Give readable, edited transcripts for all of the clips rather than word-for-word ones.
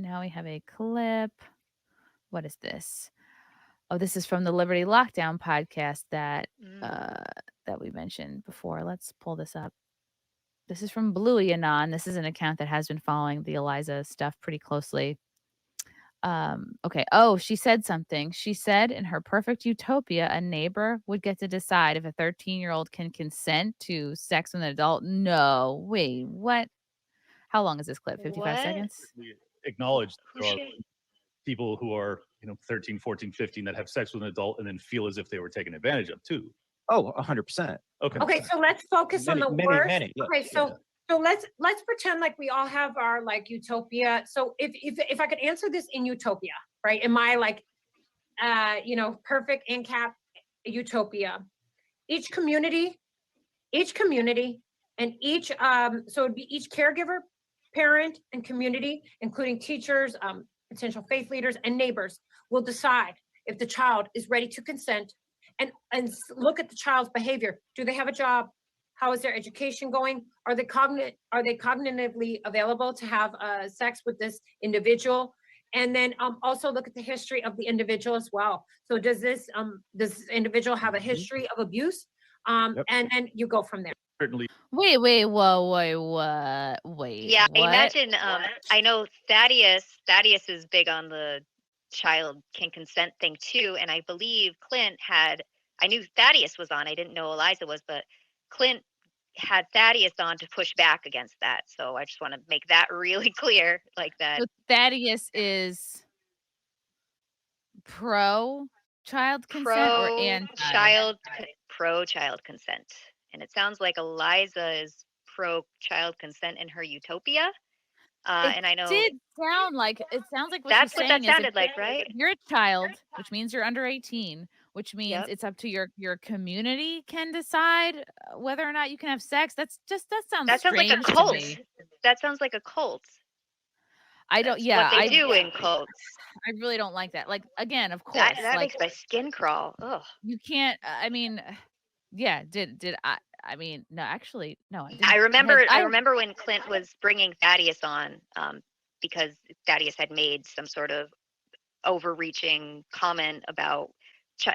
Now we have a clip. What is this? Oh, this is from the Liberty Lockdown podcast that we mentioned before. Let's pull this up. This is from Bluey Anon. This is an account that has been following the Eliza stuff pretty closely. Okay. Oh, she said something. She said in her perfect utopia, a neighbor would get to decide if a 13-year-old can consent to sex with an adult. No, wait, what? How long is this clip? 55 What? seconds? We acknowledge that there are people who are, 13, 14, 15 that have sex with an adult and then feel as if they were taken advantage of too. Oh, 100%. Okay, so let's focus on the worst. Yeah. Okay, so let's pretend like we all have our like utopia. So if I could answer this in utopia, right? In my like perfect ANCAP utopia, each community and each so it'd be each caregiver, parent, and community, including teachers, potential faith leaders, and neighbors, will decide if the child is ready to consent and look at the child's behavior. Do they have a job? How is their education going? Are they cognitively available to have sex with this individual? And then also look at the history of the individual as well. So does this individual have a history of abuse? And then you go from there. Certainly. Wait, wait, whoa, wait. Yeah, what? I imagine. I know Thaddeus is big on the child can consent thing too, and I believe Clint had. I knew Thaddeus was on. I didn't know Eliza was, but Clint had Thaddeus on to push back against that. So I just want to make that really clear, like that. So Thaddeus is pro child consent or anti? Pro child consent, and it sounds like Eliza is pro child consent in her utopia. And I know it sounds like what that's she's what saying that sounded like, right? You're a child, which means you're under 18, which means it's up to your community can decide whether or not you can have sex. That sounds like a cult. That sounds like a cult. I don't. What they do in cults. I really don't like that. Like, again, of course, that makes my skin crawl. Ugh. You can't. I mean, yeah. Did I? I mean, no, actually, no. I remember when Clint was bringing Thaddeus on, because Thaddeus had made some sort of overreaching comment about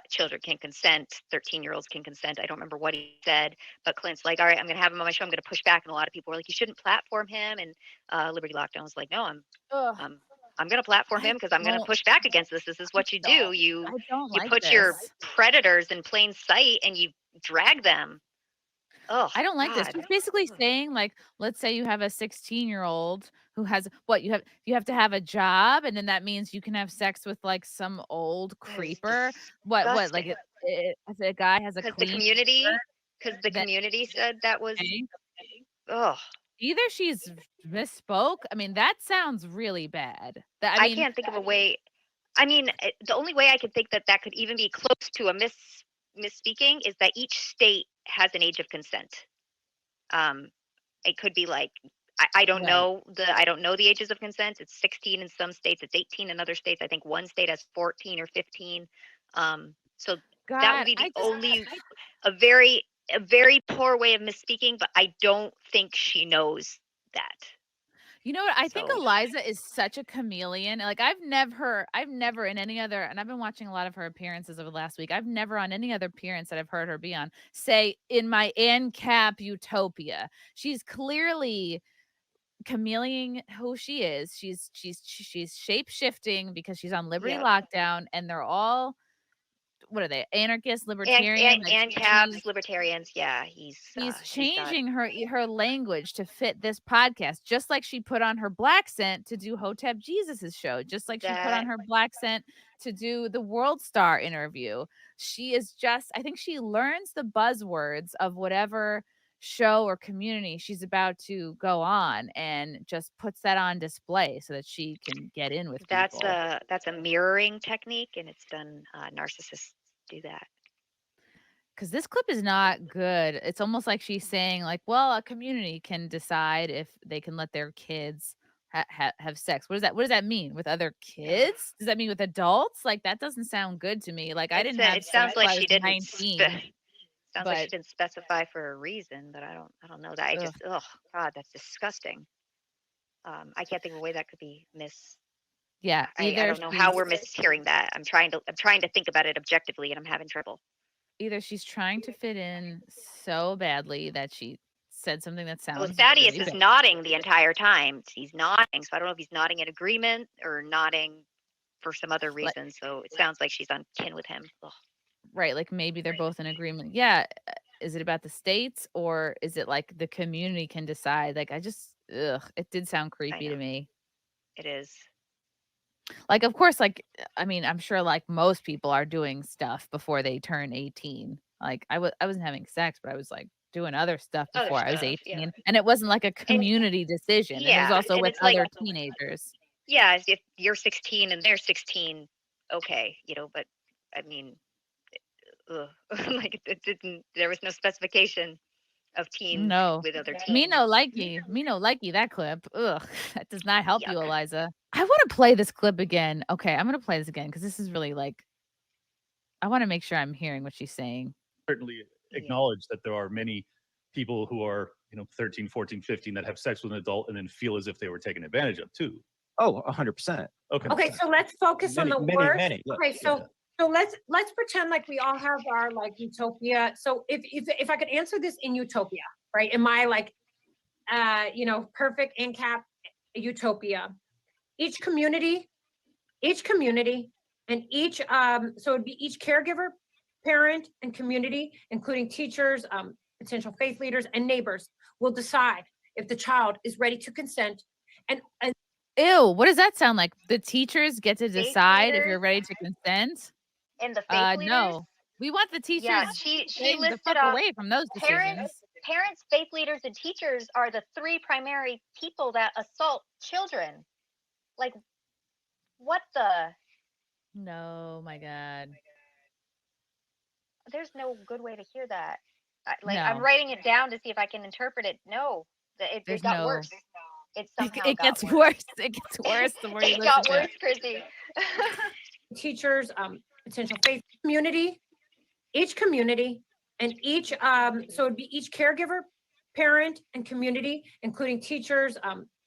children can consent, 13-year-olds can consent. I don't remember what he said, but Clint's like, all right, I'm going to have him on my show. I'm going to push back. And a lot of people were like, you shouldn't platform him. And Liberty Lockdown was like, no, I'm going to platform him because I'm going to push back against this. This is what you do. You put your predators in plain sight and you drag them. Oh, I don't like this. She's basically saying, like, let's say you have a 16-year-old who has you have to have a job, and then that means you can have sex with like some old creeper. What like if a guy has a because the community said that was either she's misspoke. I mean, that sounds really bad. I can't think of a way. I mean, the only way I could think that could even be close to a misspeaking is that each state has an age of consent. It could be like I don't know the ages of consent. It's 16 in some states, it's 18 in other states. I think one state has 14 or 15. So that would be a very poor way of misspeaking, but I don't think she knows that. You know what? I think Eliza is such a chameleon. Like I've never in any other, and I've been watching a lot of her appearances over the last week. I've never on any other appearance that I've heard her be on say in my ANCAP utopia. She's clearly chameleon who she is. She's shape shifting because she's on Liberty Lockdown, and they're all. What are they? Anarchists, libertarians, ANCAPs, libertarians. Yeah, he's changing her language to fit this podcast, just like she put on her black scent to do Hotep Jesus's show, just like she put on her black scent to do the World Star interview. She is just, I think she learns the buzzwords of whatever show or community she's about to go on and just puts that on display so that she can get in with people. That's a mirroring technique, and it's done. Narcissists do that. Because this clip is not good. It's almost like she's saying, like, well, a community can decide if they can let their kids have sex. What does that mean? With other kids? Does that mean with adults? Like, that doesn't sound good to me. Like, I didn't have. It sounds like she didn't. 19. Sounds like she didn't specify for a reason, but I don't know that. God, that's disgusting. I can't think of a way that could be Yeah, I don't know how we're mishearing that. I'm trying to think about it objectively, and I'm having trouble. either she's trying to fit in so badly that she said something that sounds Well, Thaddeus really is bad. nodding the entire time. He's nodding, so I don't know if he's nodding in agreement or nodding for some other reason. So it sounds like she's on kin with him. Ugh. Right, like maybe they're both in agreement. Yeah, is it about the states or is it like the community can decide? Like it did sound creepy to me. It is. Like, of course, like, I mean, I'm sure like most people are doing stuff before they turn 18. Like I wasn't having sex, but I was like doing other stuff Other before I was stuff, 18. yeah. And it wasn't like a community decision. And it was Yeah, also and with it's like- other teenagers. Yeah, if you're 16 and they're 16, okay, but I mean, like it didn't. There was no specification of teens No. with other teens. Me no likey that clip. Ugh, that does not help you, Yuck. Eliza. I want to play this clip again. Okay, I'm gonna play this again because this is really like I want to make sure I'm hearing what she's saying. Certainly acknowledge that there are many people who are 13, 14, 15 that have sex with an adult and then feel as if they were taken advantage of too. Oh, 100%. Okay, so let's focus on the worst. Many. Okay, so let's pretend like we all have our like utopia. So if I could answer this in utopia, right? In my like perfect ANCAP utopia. Each community and each so it'd be each caregiver, parent, and community, including teachers, potential faith leaders, and neighbors, will decide if the child is ready to consent and Ew, what does that sound like? The teachers get to Faith decide if you're leaders? ready to consent? And the faith leaders? No. We want the teachers Yeah, she staying the listed fuck off away from those decisions. Parents, faith leaders, and teachers are the three primary people that assault children. Like, what the? No, my God. There's no good way to hear that. No. I'm writing it down to see if I can interpret it. No, it got worse. It somehow It gets got worse. It gets worse the more you It listen got to worse, it. Chrissy. teachers, potential faith community, each community, and each so it'd be each caregiver, parent, and community, including teachers,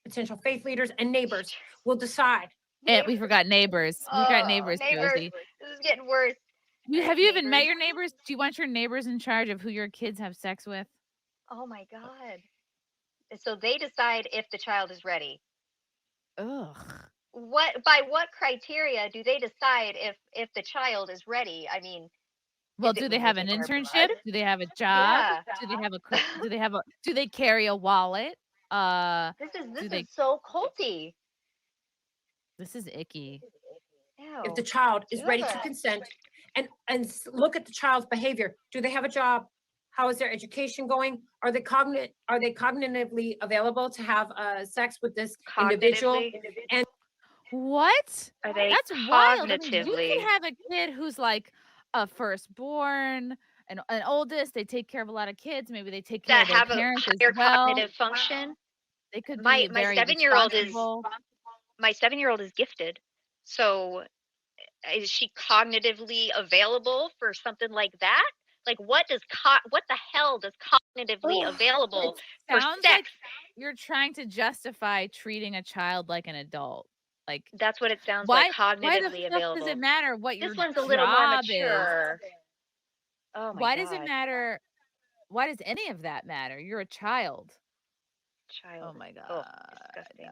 potential faith leaders, and neighbors, will decide. And we forgot neighbors. We got neighbors, Josie. This is getting worse. Have you even met your neighbors? Do you want your neighbors in charge of who your kids have sex with? Oh my God. So they decide if the child is ready. Ugh. By what criteria do they decide if the child is ready? I mean, well, do they have an internship? Do they have a job? Yeah. Do they carry a wallet? This is so culty. This is icky. Ew. If the child is ready to consent and look at the child's behavior. Do they have a job? How is their education going? Are they cognitively available to have sex with this individual? And what? Are they That's wild. I mean, you cognitively? can have a kid who's like a firstborn, an oldest. They take care of a lot of kids. Maybe they take care that of their have a parents as higher well. cognitive function. They could be My very 7-year-old responsible. My 7-year-old is gifted. So is she cognitively available for something like that? Like what the hell does cognitively available for Sounds sex? like you're trying to justify treating a child like an adult. Like That's what it sounds why? like. Cognitively Why the fuck available. does it matter what your This one's a little more job is? mature. Oh my Why God. does it matter? Why does any of that matter? You're a child. Child. Oh my God. Oh, disgusting.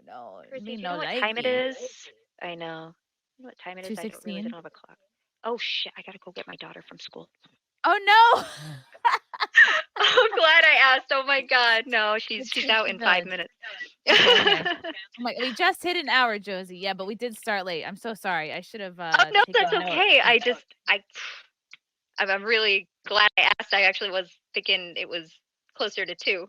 No. Chrissy, Me do you no know what like time it you. is? I know. You know what time it is? I don't 2:16. have a clock. Oh shit! I gotta go get my daughter from school. Oh no. I'm glad I asked. Oh my God, no, she's out in 5 minutes. Okay. We just hit an hour, Josie. Yeah, but we did start late. I'm so sorry. I should have. No, taken that's note. okay. I'm really glad I asked. I actually was thinking it was closer to 2.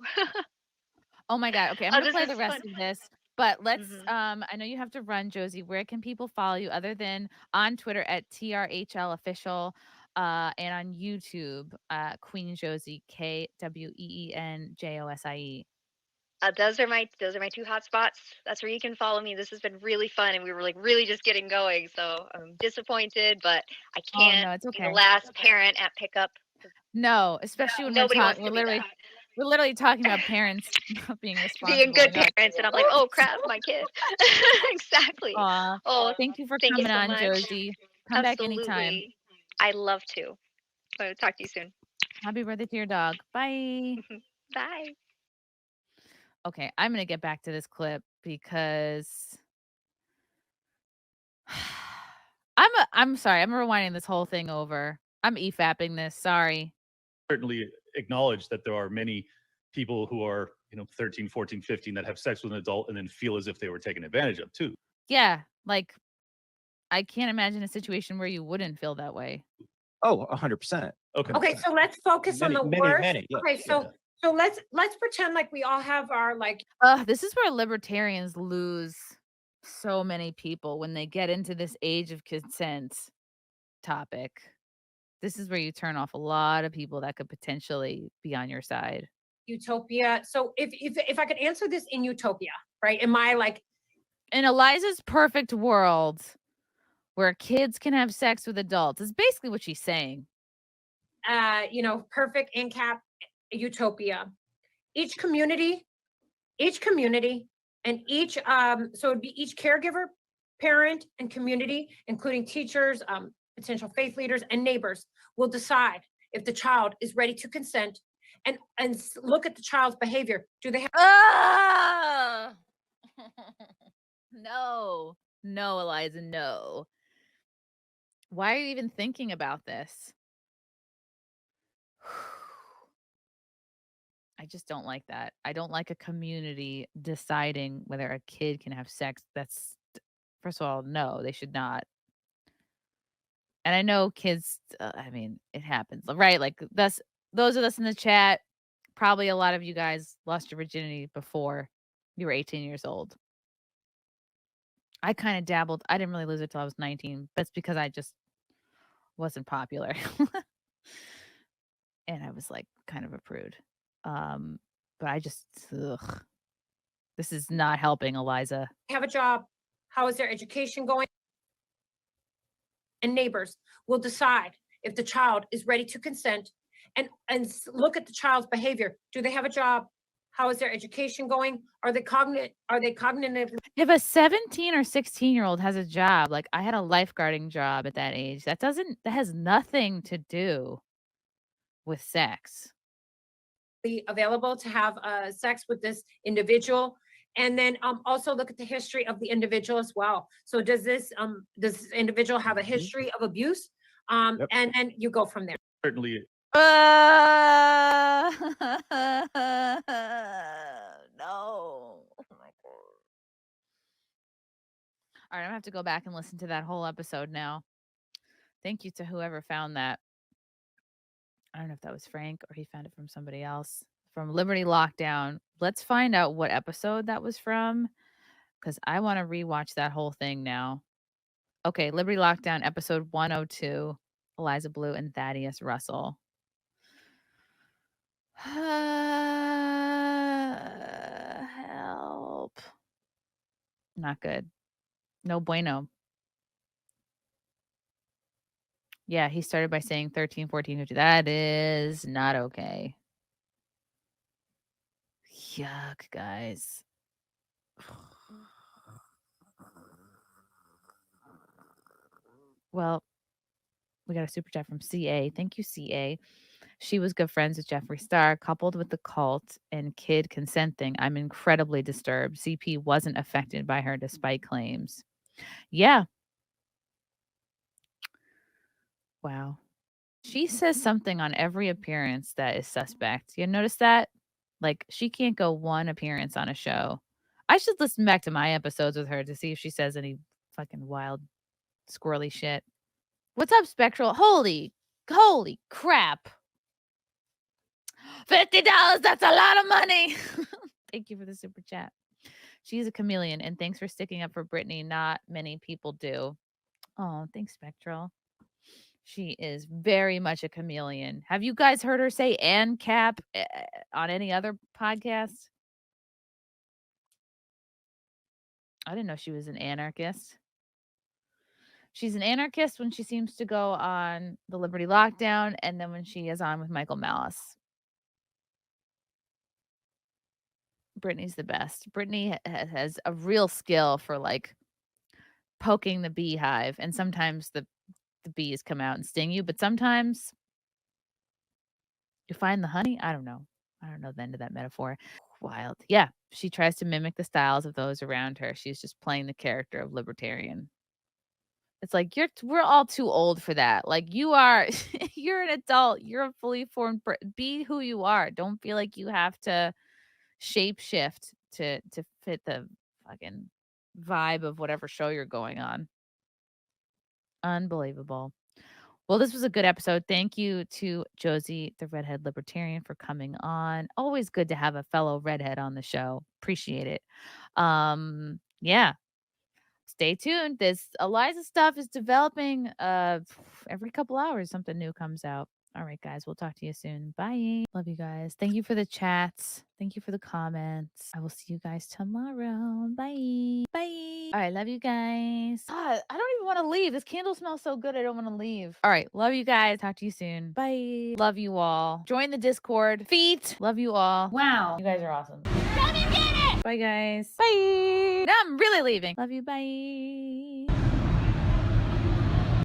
Oh my God. Okay, I'm Oh, gonna this play is the rest fun. of this. But let's Mhm. I know you have to run, Josie. Where can people follow you other than on Twitter at TRHL official, and on YouTube, Queen Josie, KWEENJOSIE. Those are my 2 hot spots. That's where you can follow me. This has been really fun, and we were like really just getting going. So I'm disappointed, but I can't no, it's be okay. the last parent at pickup. No, especially when Nobody wants to we're be literally that. We're literally talking about parents not being responsible. Being good enough. parents, and I'm like, oh crap, my kid. Exactly. Aw, Oh, thank you for thank you coming so on, much. Josie. Come back anytime. Absolutely. I'd love to. I'll talk to you soon. Happy birthday to your dog. Bye. Bye. Okay, I'm gonna get back to this clip because I'm sorry. I'm rewinding this whole thing over. I'm EFAPing this. Sorry. Certainly acknowledge that there are many people who are, 13, 14, 15 that have sex with an adult and then feel as if they were taken advantage of too. Yeah, like I can't imagine a situation where you wouldn't feel that way. Oh, 100%. Okay, so let's focus on the worst. Yeah. Okay, so let's pretend like we all have our like. This is where libertarians lose so many people when they get into this age of consent topic. This is where you turn off a lot of people that could potentially be on your side. Utopia. So if I could answer this in utopia, right? Am I like in Eliza's perfect world where kids can have sex with adults is basically what she's saying. perfect in cap utopia. Each community and each so it'd be each caregiver, parent, and community, including teachers, potential faith leaders, and neighbors, will decide if the child is ready to consent and look at the child's behavior. Do they have No, Eliza, no. Why are you even thinking about this? I just don't like that. I don't like a community deciding whether a kid can have sex. That's, first of all, no, they should not. And I know kids, it happens, right? Like those of us in the chat, probably a lot of you guys lost your virginity before you were 18 years old. I kind of dabbled. I didn't really lose it till I was 19. But it's because I just wasn't popular. And I was like kind of a prude. But I just, this is not helping Eliza. have a job? How is their education going? And neighbors will decide if the child is ready to consent and look at the child's behavior. Do they have a job? How is their education going? Are they cognitive? If a 17 or 16-year-old has a job, like I had a lifeguarding job at that age, that has nothing to do with sex. Available to have sex with this individual, and then also look at the history of the individual as well. So does this individual have a history of abuse? Yep. And then you go from there. Certainly. No. Oh my God. All right, I'm gonna have to go back and listen to that whole episode now. Thank you to whoever found that. I don't know if that was Frank or he found it from somebody else. From Liberty Lockdown. Let's find out what episode that was from, because I want to rewatch that whole thing now. Okay, Liberty Lockdown, episode 102, Eliza Bleu and Thaddeus Russell. Help. Not good. No bueno. Yeah, he started by saying 13, 14, 15. That is not okay. Yuck, guys. Well, we got a super chat from CA. Thank you, CA. She was good friends with Jeffree Star, coupled with the cult and kid consenting. I'm incredibly disturbed. CP wasn't affected by her despite claims. Yeah. Wow. She says something on every appearance that is suspect. You notice that? Like, she can't go one appearance on a show. I should listen back to my episodes with her to see if she says any fucking wild, squirrely shit. What's up, Spectral? Holy crap. $50, that's a lot of money. Thank you for the super chat. She's a chameleon, and thanks for sticking up for Brittany. Not many people do. Oh, thanks, Spectral. She is very much a chameleon. Have you guys heard her say ANCAP on any other podcast? I didn't know she was an anarchist. She's an anarchist when she seems to go on the Liberty Lockdown, and then when she is on with Michael Malice. Brittany's the best. Brittany has a real skill for like poking the beehive, and sometimes the bees come out and sting you, but sometimes you find the honey. I don't know. I don't know the end of that metaphor. Wild. Yeah, she tries to mimic the styles of those around her. She's just playing the character of Libertarian. It's like we're all too old for that. Like you are, you're an adult. You're a fully formed. Be who you are. Don't feel like you have to shape shift to fit the fucking vibe of whatever show you're going on. Unbelievable. Well, this was a good episode. Thank you to Josie, the Redhead Libertarian, for coming on. Always good to have a fellow redhead on the show. Appreciate it. Yeah. Stay tuned. This Eliza stuff is developing every couple hours something new comes out. All right, guys, we'll talk to you soon. Bye. Love you guys. Thank you for the chats. Thank you for the comments. I will see you guys tomorrow. Bye. Bye. All right, love you guys. God, I don't even want to leave. This candle smells so good. I don't want to leave. All right, love you guys. Talk to you soon. Bye. Love you all. Join the Discord. Feet. Love you all. Wow. You guys are awesome. Bye, guys. Bye. Now I'm really leaving. Love you. Bye.